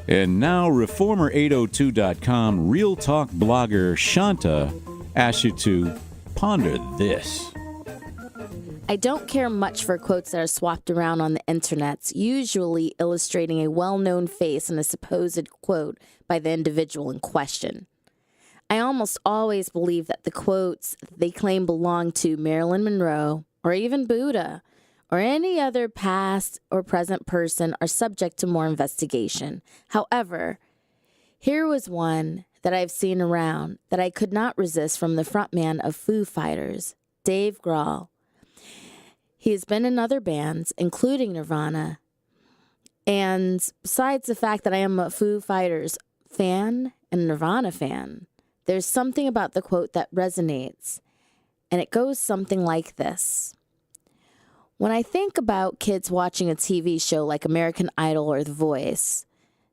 And now, Reformer802.com Real Talk blogger Shanta asks you to ponder this. I don't care much for quotes that are swapped around on the internets, usually illustrating a well-known face in a supposed quote by the individual in question. I almost always believe that the quotes they claim belong to Marilyn Monroe or even Buddha or any other past or present person are subject to more investigation. However, here was one that I've seen around that I could not resist from the frontman of Foo Fighters, Dave Grohl. He has been in other bands, including Nirvana. And besides the fact that I am a Foo Fighters fan and Nirvana fan, there's something about the quote that resonates. And it goes something like this. When I think about kids watching a TV show like American Idol or The Voice,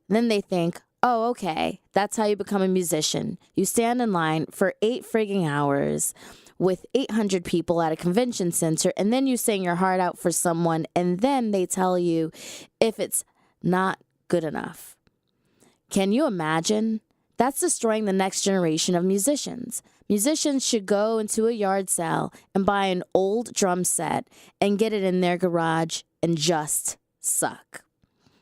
then they think, oh, okay, that's how you become a musician. You stand in line for 8 frigging hours with 800 people at a convention center, and then you sing your heart out for someone, and then they tell you if it's not good enough. Can you imagine? That's destroying the next generation of musicians. Musicians should go into a yard sale and buy an old drum set and get it in their garage and just suck.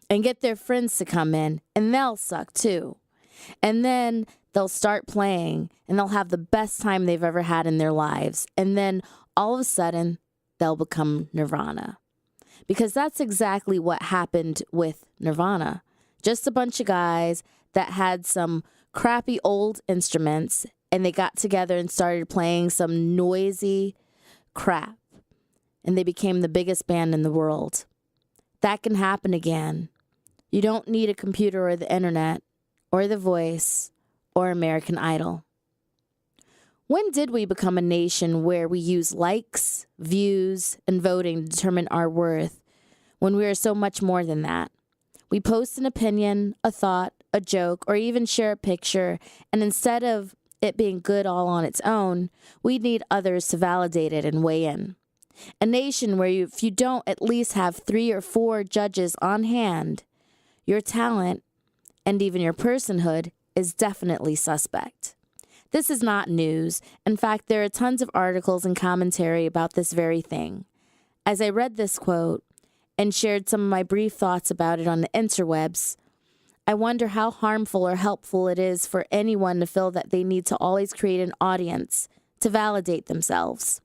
And get their friends to come in, and they'll suck too. And then they'll start playing, and they'll have the best time they've ever had in their lives. And then all of a sudden, they'll become Nirvana. Because that's exactly what happened with Nirvana. Just a bunch of guys that had some crappy old instruments, and they got together and started playing some noisy crap. And they became the biggest band in the world. That can happen again. You don't need a computer or the internet or The Voice or American Idol. When did we become a nation where we use likes, views, and voting to determine our worth when we are so much more than that? We post an opinion, a thought, a joke, or even share a picture, and instead of it being good all on its own, we need others to validate it and weigh in. A nation where if you don't at least have 3 or 4 judges on hand, your talent and even your personhood is definitely suspect. This is not news. In fact, there are tons of articles and commentary about this very thing. As I read this quote and shared some of my brief thoughts about it on the interwebs, I wonder how harmful or helpful it is for anyone to feel that they need to always create an audience to validate themselves.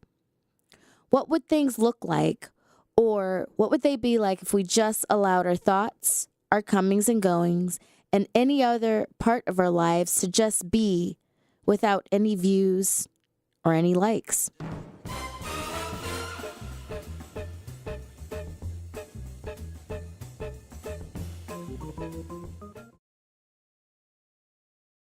What would things look like, or what would they be like if we just allowed our thoughts, our comings and goings, and any other part of our lives to just be without any views or any likes?